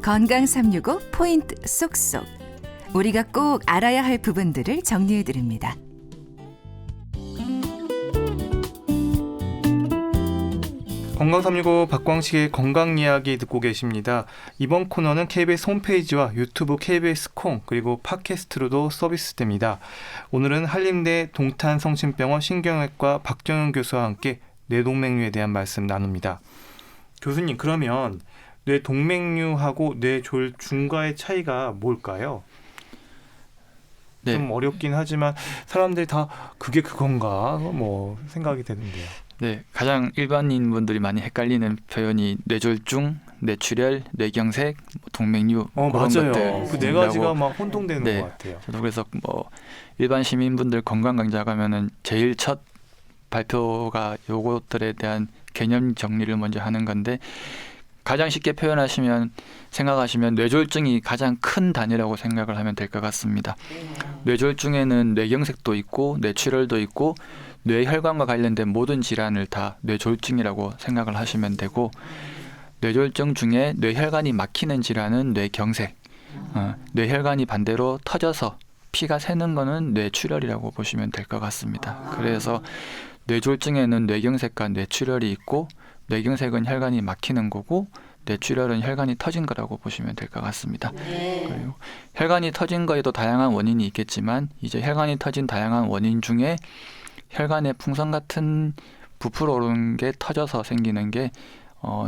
건강 365 포인트 쏙쏙. 우리가 꼭 알아야 할 부분들을 정리해 드립니다. 건강 365 박광식의 건강 이야기 듣고 계십니다. 이번 코너는 KBS 홈페이지와 유튜브 KBS 콩 그리고 팟캐스트로도 서비스됩니다. 오늘은 한림대 동탄성심병원 신경외과 박정현 교수와 함께 뇌동맥류에 대한 말씀 나눕니다. 교수님, 그러면 뇌동맥류하고 뇌졸중과의 차이가 뭘까요? 네. 좀 어렵긴 하지만 사람들이 다 그게 그건가 생각이 되는데요. 네, 가장 일반인분들이 많이 헷갈리는 표현이 뇌졸중, 뇌출혈, 뇌경색, 동맥류 그런 맞아요. 것들. 그 네 가지가 막 혼동되는 네. 것 같아요. 저도 그래서 일반 시민분들 건강 강좌 가면은 제일 첫 발표가 요것들에 대한 개념 정리를 먼저 하는 건데, 가장 쉽게 생각하시면 뇌졸중이 가장 큰 단위라고 생각을 하면 될 것 같습니다. 뇌졸중에는 뇌경색도 있고 뇌출혈도 있고 뇌혈관과 관련된 모든 질환을 다 뇌졸중이라고 생각을 하시면 되고, 뇌졸중 중에 뇌혈관이 막히는 질환은 뇌경색, 뇌혈관이 반대로 터져서 피가 새는 거는 뇌출혈이라고 보시면 될 것 같습니다. 그래서 뇌졸중에는 뇌경색과 뇌출혈이 있고, 뇌경색은 혈관이 막히는 거고 뇌출혈은 혈관이 터진 거라고 보시면 될 것 같습니다. 그리고 혈관이 터진 거에도 다양한 원인이 있겠지만, 이제 혈관이 터진 다양한 원인 중에 혈관에 풍선 같은 부풀어 오르는 게 터져서 생기는 게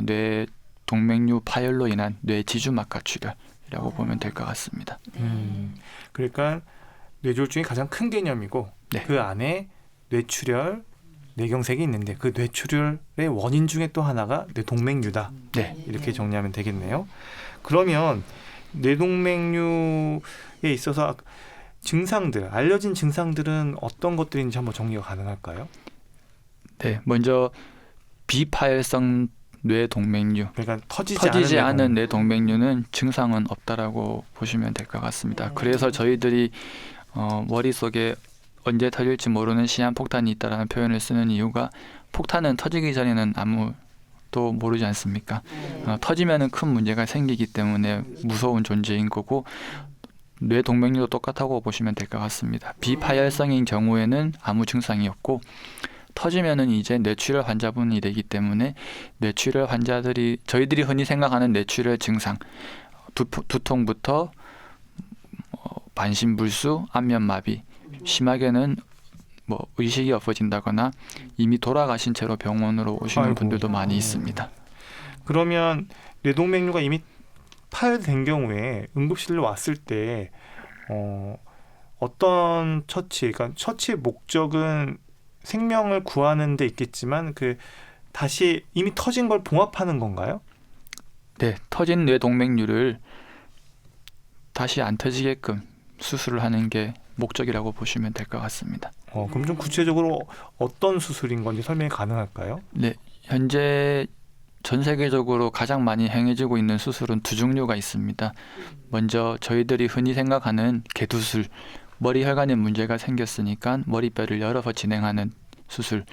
뇌 동맥류 파열로 인한 뇌지주막하 출혈이라고 보면 될 것 같습니다. 그러니까 뇌졸중이 가장 큰 개념이고, 네. 그 안에 뇌출혈, 뇌경색이 있는데 그 뇌출혈의 원인 중에 또 하나가 뇌동맥류다. 네. 이렇게 정리하면 되겠네요. 그러면 뇌동맥류에 있어서 알려진 증상들은 어떤 것들인지 한번 정리가 가능할까요? 네, 먼저 비파열성 뇌동맥류, 그러니까 터지지 않은 뇌동맥류는 증상은 없다라고 보시면 될 것 같습니다. 그래서 저희들이 머릿속에 언제 터질지 모르는 시한폭탄이 있다라는 표현을 쓰는 이유가, 폭탄은 터지기 전에는 아무도 모르지 않습니까? 터지면은 큰 문제가 생기기 때문에 무서운 존재인 거고, 뇌동맥류도 똑같다고 보시면 될 것 같습니다. 비파열성인 경우에는 아무 증상이 없고, 터지면은 이제 뇌출혈 환자분이 되기 때문에 뇌출혈 환자들이 저희들이 흔히 생각하는 뇌출혈 증상, 두통부터 반신불수, 안면마비, 심하게는 의식이 없어진다거나 이미 돌아가신 채로 병원으로 오시는 분들도 많이 있습니다. 그러면 뇌동맥류가 이미 파열된 경우에 응급실로 왔을 때 어떤 그러니까 처치의 목적은 생명을 구하는 데 있겠지만 다시 이미 터진 걸 봉합하는 건가요? 네, 터진 뇌동맥류를 다시 안 터지게끔 수술을 하는 게 목적이라고 보시면 될 것 같습니다. 그럼 좀 구체적으로 어떤 수술인 건지 설명이 가능할까요? 네, 현재 전 세계적으로 가장 많이 행해지고 있는 수술은 두 종류가 있습니다. 먼저 저희들이 흔히 생각하는 개두술, 머리 혈관에 문제가 생겼으니까 머리뼈를 열어서 진행하는 수술,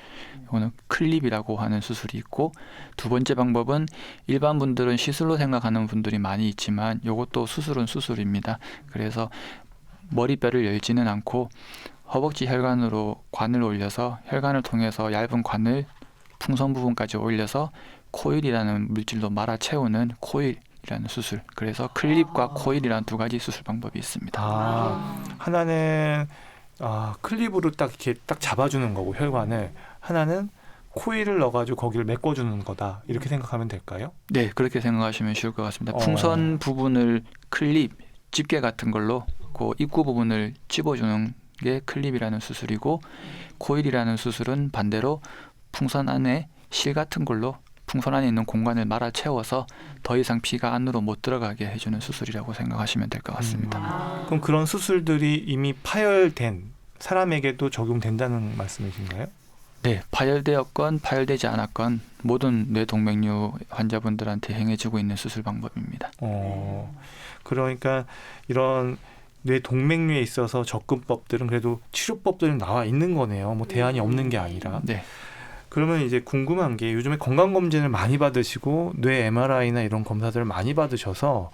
이거는 클립이라고 하는 수술이 있고, 두 번째 방법은 일반 분들은 시술로 생각하는 분들이 많이 있지만 이것도 수술은 수술입니다. 그래서 머리뼈를 열지는 않고 허벅지 혈관으로 관을 올려서 혈관을 통해서 얇은 관을 풍선 부분까지 올려서 코일이라는 물질로 말아 채우는 코일이라는 수술. 그래서 클립과 코일이라는 두 가지 수술 방법이 있습니다. 하나는 클립으로 이렇게 딱 잡아주는 거고 혈관을, 하나는 코일을 넣어가지고 거기를 메꿔주는 거다, 이렇게 생각하면 될까요? 네, 그렇게 생각하시면 쉬울 것 같습니다. 풍선 부분을 클립, 집게 같은 걸로 그 입구 부분을 찝어주는 게 클립이라는 수술이고, 코일이라는 수술은 반대로 풍선 안에 실 같은 걸로 풍선 안에 있는 공간을 말아 채워서 더 이상 피가 안으로 못 들어가게 해주는 수술이라고 생각하시면 될 것 같습니다. 그럼 그런 수술들이 이미 파열된 사람에게도 적용된다는 말씀이신가요? 네, 파열되었건 파열되지 않았건 모든 뇌동맥류 환자분들한테 행해지고 있는 수술 방법입니다. 그러니까 이런 뇌동맥류에 있어서 접근법들은 그래도 치료법들은 나와 있는 거네요. 대안이 없는 게 아니라. 네. 그러면 이제 궁금한 게 요즘에 건강검진을 많이 받으시고 뇌 MRI나 이런 검사들을 많이 받으셔서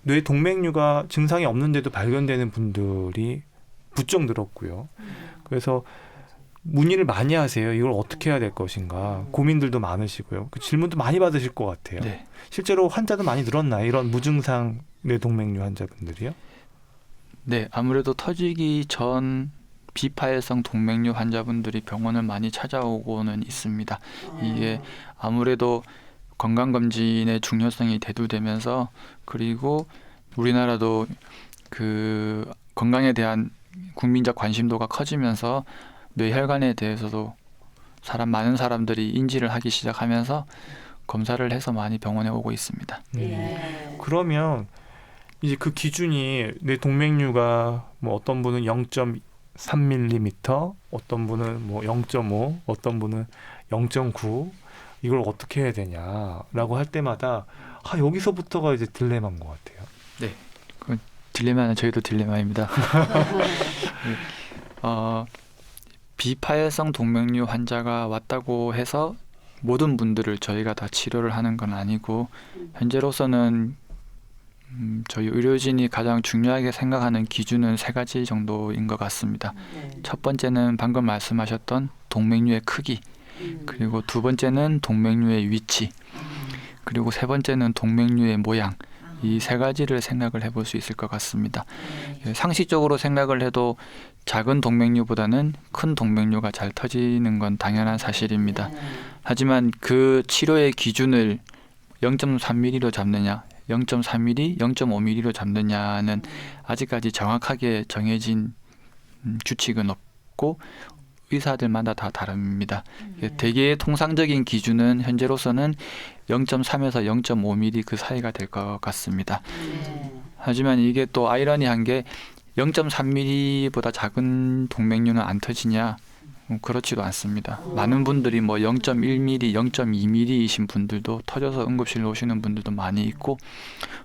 뇌 동맥류가 증상이 없는데도 발견되는 분들이 부쩍 늘었고요. 그래서 문의를 많이 하세요. 이걸 어떻게 해야 될 것인가 고민들도 많으시고요. 그 질문도 많이 받으실 것 같아요. 네. 실제로 환자도 많이 늘었나요? 이런 무증상 뇌동맥류 환자분들이요? 네, 아무래도 터지기 전 비파열성 동맥류 환자분들이 병원을 많이 찾아오고는 있습니다. 이게 아무래도 건강검진의 중요성이 대두되면서 그리고 우리나라도 그 건강에 대한 국민적 관심도가 커지면서 뇌혈관에 대해서도 많은 사람들이 인지를 하기 시작하면서 검사를 해서 많이 병원에 오고 있습니다. 그러면 이제 그 기준이 뇌 동맥류가 뭐 어떤 분은 0.3mm, 어떤 분은 뭐 0.5, 어떤 분은 0.9 이걸 어떻게 해야 되냐라고 할 때마다 여기서부터가 이제 딜레마인 것 같아요. 네, 그 딜레마는 저희도 딜레마입니다. 비파열성 동맥류 환자가 왔다고 해서 모든 분들을 저희가 다 치료를 하는 건 아니고 현재로서는 저희 의료진이 가장 중요하게 생각하는 기준은 3가지 정도인 것 같습니다. 첫 번째는 방금 말씀하셨던 동맥류의 크기, 그리고 두 번째는 동맥류의 위치, 그리고 세 번째는 동맥류의 모양. 이 3가지를 생각을 해볼 수 있을 것 같습니다. 상식적으로 생각을 해도 작은 동맥류보다는 큰 동맥류가 잘 터지는 건 당연한 사실입니다. 하지만 그 치료의 기준을 0.3mm로 잡느냐, 0.3mm, 0.5mm로 잡느냐는 아직까지 정확하게 정해진 규칙은 없고 의사들마다 다 다릅니다. 대개 통상적인 기준은 현재로서는 0.3에서 0.5mm 그 사이가 될 것 같습니다. 하지만 이게 또 아이러니한 게 0.3mm보다 작은 동맥류는 안 터지냐? 그렇지도 않습니다. 많은 분들이 뭐 0.1mm, 0.2mm이신 분들도 터져서 응급실로 오시는 분들도 많이 있고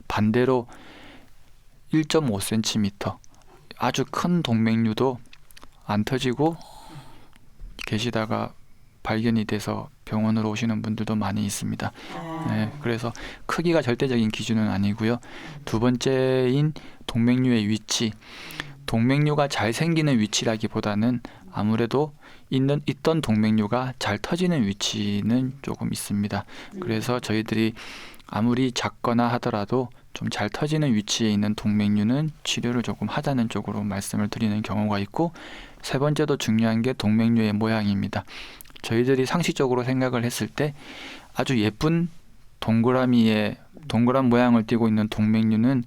반대로 1.5cm 아주 큰 동맥류도 안 터지고 계시다가 발견이 돼서 병원으로 오시는 분들도 많이 있습니다. 네, 그래서 크기가 절대적인 기준은 아니고요. 두 번째인 동맥류의 위치, 동맥류가 잘 생기는 위치라기보다는 아무래도 있던 동맥류가 잘 터지는 위치는 조금 있습니다. 그래서 저희들이 아무리 작거나 하더라도 좀 잘 터지는 위치에 있는 동맥류는 치료를 조금 하자는 쪽으로 말씀을 드리는 경우가 있고, 세 번째도 중요한 게 동맥류의 모양입니다. 저희들이 상식적으로 생각을 했을 때 아주 예쁜 동그란 모양을 띠고 있는 동맥류는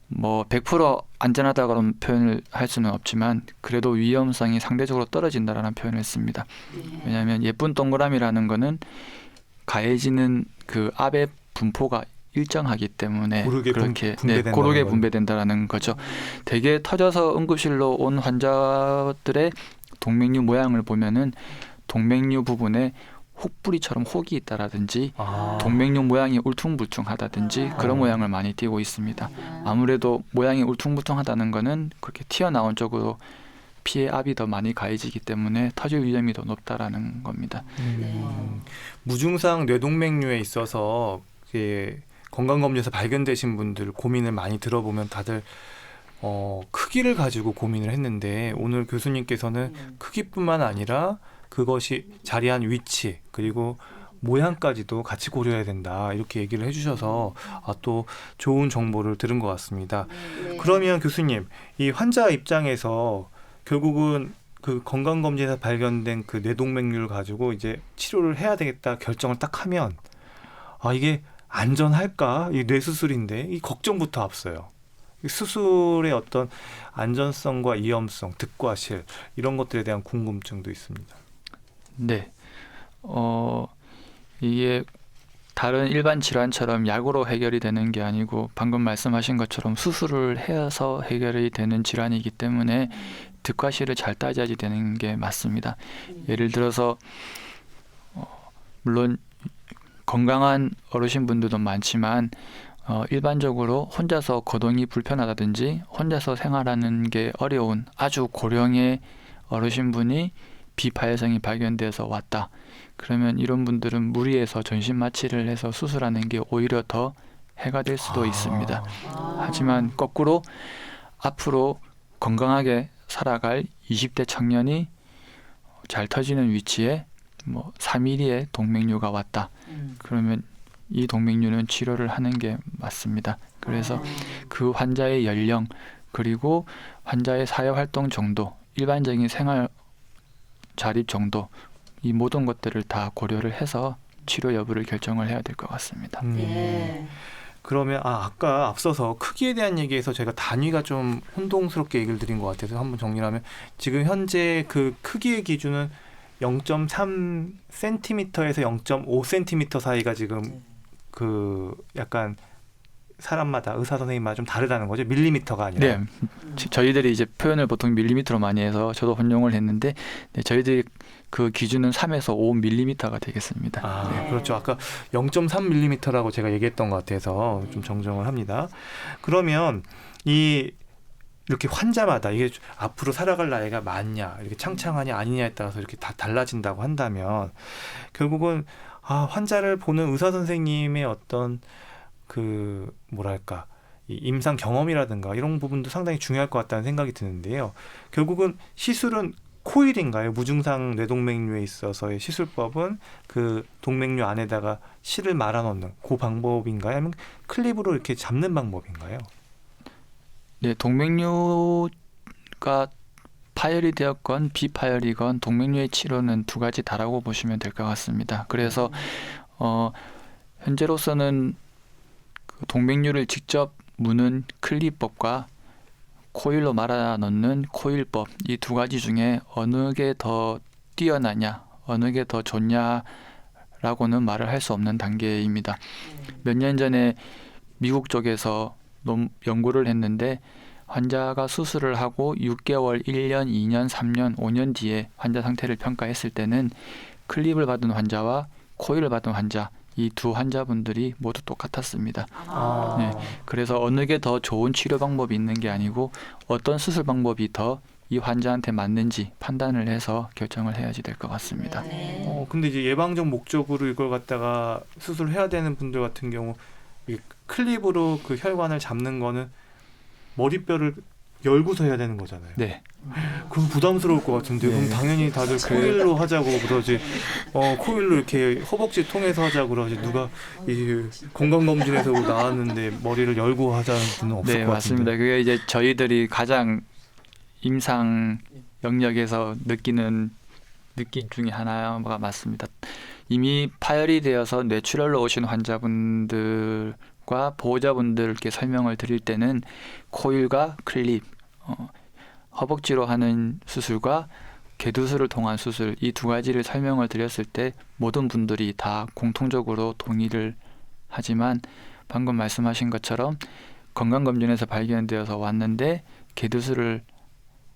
뭐 100% 안전하다고 그런 표현을 할 수는 없지만 그래도 위험성이 상대적으로 떨어진다라는 표현을 했습니다. 왜냐하면 예쁜 동그라미라는 거는 가해지는 그 압의 분포가 일정하기 때문에 그렇게 고르게 분배된다라는 거죠. 대개 터져서 응급실로 온 환자들의 동맥류 모양을 보면은 동맥류 부분에 혹부리처럼 혹이 있다라든지 동맥류 모양이 울퉁불퉁하다든지 그런 모양을 많이 띠고 있습니다. 아무래도 모양이 울퉁불퉁하다는 거는 그렇게 튀어나온 쪽으로 피의 압이 더 많이 가해지기 때문에 터질 위험이 더 높다라는 겁니다. 무증상 뇌동맥류에 있어서 건강검진에서 발견되신 분들 고민을 많이 들어보면 다들 크기를 가지고 고민을 했는데 오늘 교수님께서는 크기뿐만 아니라 그것이 자리한 위치 그리고 모양까지도 같이 고려해야 된다 이렇게 얘기를 해주셔서 또 좋은 정보를 들은 것 같습니다. 그러면 교수님, 이 환자 입장에서 결국은 그 건강검진에서 발견된 그 뇌동맥류를 가지고 이제 치료를 해야 되겠다 결정을 딱 하면 이게 안전할까? 이 뇌수술인데 이 걱정부터 앞서요. 수술의 어떤 안전성과 위험성, 득과실 이런 것들에 대한 궁금증도 있습니다. 네, 이게 다른 일반 질환처럼 약으로 해결이 되는 게 아니고 방금 말씀하신 것처럼 수술을 해서 해결이 되는 질환이기 때문에 득과실을 잘 따져야지 되는 게 맞습니다. 예를 들어서 물론 건강한 어르신분들도 많지만 일반적으로 혼자서 거동이 불편하다든지 혼자서 생활하는 게 어려운 아주 고령의 어르신분이 비파열성이 발견돼서 왔다. 그러면 이런 분들은 무리해서 전신 마취를 해서 수술하는 게 오히려 더 해가 될 수도 있습니다. 하지만 거꾸로 앞으로 건강하게 살아갈 20대 청년이 잘 터지는 위치에 뭐 3mm의 동맥류가 왔다. 그러면 이 동맥류는 치료를 하는 게 맞습니다. 그래서 그 환자의 연령 그리고 환자의 사회활동 정도, 일반적인 생활 자립 정도 이 모든 것들을 다 고려를 해서 치료 여부를 결정을 해야 될 것 같습니다. 네. 그러면 아까 앞서서 크기에 대한 얘기에서 제가 단위가 좀 혼동스럽게 얘기를 드린 것 같아서 한번 정리를 하면 지금 현재 그 크기의 기준은 0.3cm에서 0.5cm 사이가 지금 그 약간 사람마다 의사 선생님마다 좀 다르다는 거죠. 밀리미터가 아니라. 네, 저희들이 이제 표현을 보통 밀리미터로 많이 해서 저도 혼용을 했는데 저희들이 그 기준은 3에서 5mm가 되겠습니다. 네. 그렇죠. 아까 0.3mm라고 제가 얘기했던 것 같아서 좀 정정을 합니다. 그러면 이렇게 환자마다 이게 앞으로 살아갈 나이가 많냐, 이렇게 창창하냐 아니냐에 따라서 이렇게 다 달라진다고 한다면 결국은 환자를 보는 의사 선생님의 어떤 그 뭐랄까 이 임상 경험이라든가 이런 부분도 상당히 중요할 것 같다는 생각이 드는데요. 결국은 시술은 코일인가요? 무증상 뇌동맥류에 있어서의 시술법은 그 동맥류 안에다가 실을 말아넣는 그 방법인가요? 아니면 클립으로 이렇게 잡는 방법인가요? 네, 동맥류가 파열이 되었건 비파열이건 동맥류의 치료는 두 가지 다라고 보시면 될 것 같습니다. 그래서 현재로서는 그 동맥류를 직접 무는 클립법과 코일로 말아 넣는 코일법 이 두 가지 중에 어느 게 더 뛰어나냐, 어느 게 더 좋냐라고는 말을 할 수 없는 단계입니다. 몇 년 전에 미국 쪽에서 연구를 했는데 환자가 수술을 하고 6개월, 1년, 2년, 3년, 5년 뒤에 환자 상태를 평가했을 때는 클립을 받은 환자와 코일을 받은 환자 이 두 환자분들이 모두 똑같았습니다. 네, 그래서 어느 게 더 좋은 치료 방법이 있는 게 아니고 어떤 수술 방법이 더 이 환자한테 맞는지 판단을 해서 결정을 해야지 될 것 같습니다. 근데 이제 예방적 목적으로 이걸 갖다가 수술해야 되는 분들 같은 경우 이 클립으로 그 혈관을 잡는 거는 머리뼈를 열고서 해야 되는 거잖아요. 네. 그럼 부담스러울 것 같은데 그럼 당연히 다들 코일로 하자고 그러지. 코일로 이렇게 허벅지 통해서 하자고 그러지. 누가 이 건강검진에서 나왔는데 머리를 열고 하자는 분은 없을 것 같은데. 네, 맞습니다. 그게 이제 저희들이 가장 임상 영역에서 느끼는 느낌 중에 하나가 맞습니다. 이미 파열이 되어서 뇌출혈로 오신 환자분들과 보호자분들께 설명을 드릴 때는 코일과 클립, 허벅지로 하는 수술과 개두술을 통한 수술 이 두 가지를 설명을 드렸을 때 모든 분들이 다 공통적으로 동의를 하지만 방금 말씀하신 것처럼 건강검진에서 발견되어서 왔는데 개두술을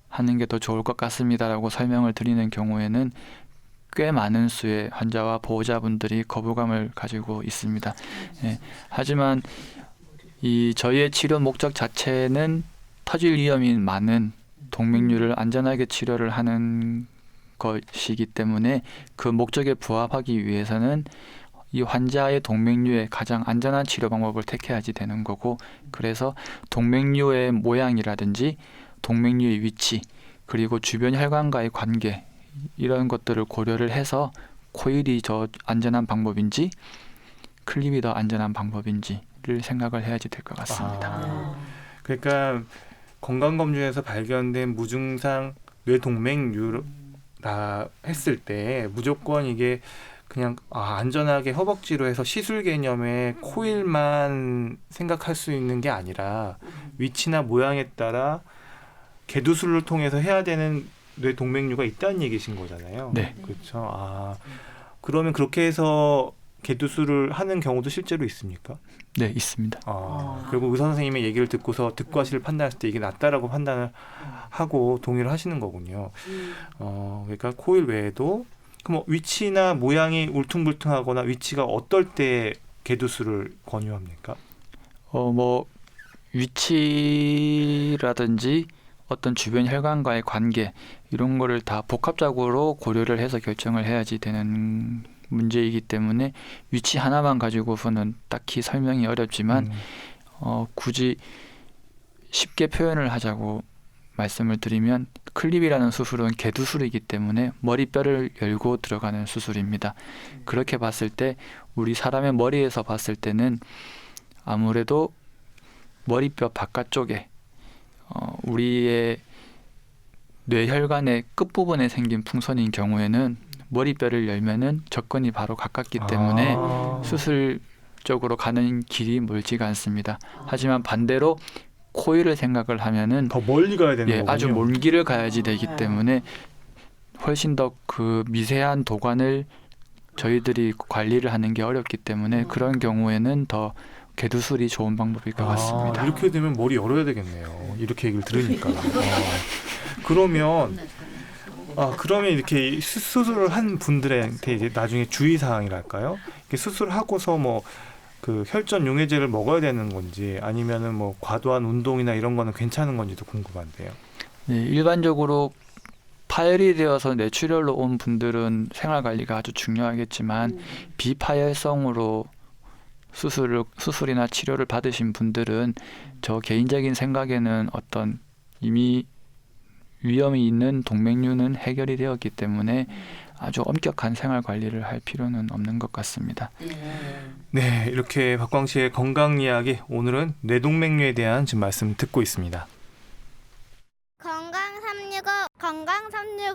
하는 게 더 좋을 것 같습니다라고 설명을 드리는 경우에는 꽤 많은 수의 환자와 보호자분들이 거부감을 가지고 있습니다. 예, 하지만 이 저희의 치료 목적 자체는 터질 위험이 많은 동맥류를 안전하게 치료를 하는 것이기 때문에 그 목적에 부합하기 위해서는 이 환자의 동맥류의 가장 안전한 치료 방법을 택해야지 되는 거고 그래서 동맥류의 모양이라든지 동맥류의 위치 그리고 주변 혈관과의 관계 이런 것들을 고려를 해서 코일이 더 안전한 방법인지 클립이 더 안전한 방법인지를 생각을 해야지 될 것 같습니다. 그러니까 건강검진에서 발견된 무증상 뇌동맥류라 했을 때 무조건 이게 그냥 안전하게 허벅지로 해서 시술 개념의 코일만 생각할 수 있는 게 아니라 위치나 모양에 따라 개두술을 통해서 해야 되는 뇌동맥류가 있다는 얘기신 거잖아요. 네. 그렇죠. 그러면 그렇게 해서 개두술을 하는 경우도 실제로 있습니까? 네, 있습니다. 결국 의사 선생님의 얘기를 듣고서 득과 실을 판단했을 때 이게 낫다라고 판단을 하고 동의를 하시는 거군요. 그러니까 코일 외에도 그럼 위치나 모양이 울퉁불퉁하거나 위치가 어떨 때 개두술을 권유합니까? 위치라든지 어떤 주변 혈관과의 관계 이런 거를 다 복합적으로 고려를 해서 결정을 해야지 되는 문제이기 때문에 위치 하나만 가지고서는 딱히 설명이 어렵지만 굳이 쉽게 표현을 하자고 말씀을 드리면 클립이라는 수술은 개두술이기 때문에 머리뼈를 열고 들어가는 수술입니다. 그렇게 봤을 때 우리 사람의 머리에서 봤을 때는 아무래도 머리뼈 바깥쪽에 우리의 뇌혈관의 끝부분에 생긴 풍선인 경우에는 머리뼈를 열면은 접근이 바로 가깝기 때문에 수술적으로 가는 길이 멀지가 않습니다. 하지만 반대로 코일을 생각을 하면은 더 멀리 가야 되는 거군요. 아주 먼 길을 가야지 되기 때문에 훨씬 더 그 미세한 도관을 저희들이 관리를 하는 게 어렵기 때문에 그런 경우에는 더 개두술이 좋은 방법일 것 같습니다. 이렇게 되면 머리 열어야 되겠네요. 이렇게 얘기를 들으니까. 그러면 이렇게 수술을 한 분들한테 이제 나중에 주의 사항이랄까요? 이렇게 수술하고서 뭐 그 혈전 용해제를 먹어야 되는 건지 아니면은 뭐 과도한 운동이나 이런 거는 괜찮은 건지도 궁금한데요. 네, 일반적으로 파열이 되어서 뇌출혈로 온 분들은 생활 관리가 아주 중요하겠지만 비파열성으로 수술이나 치료를 받으신 분들은 저 개인적인 생각에는 어떤 이미 위험이 있는 동맥류는 해결이 되었기 때문에 아주 엄격한 생활 관리를 할 필요는 없는 것 같습니다. 네, 이렇게 박광 씨의 건강 이야기, 오늘은 뇌동맥류에 대한 지금 말씀 듣고 있습니다. 건강 365 건강 365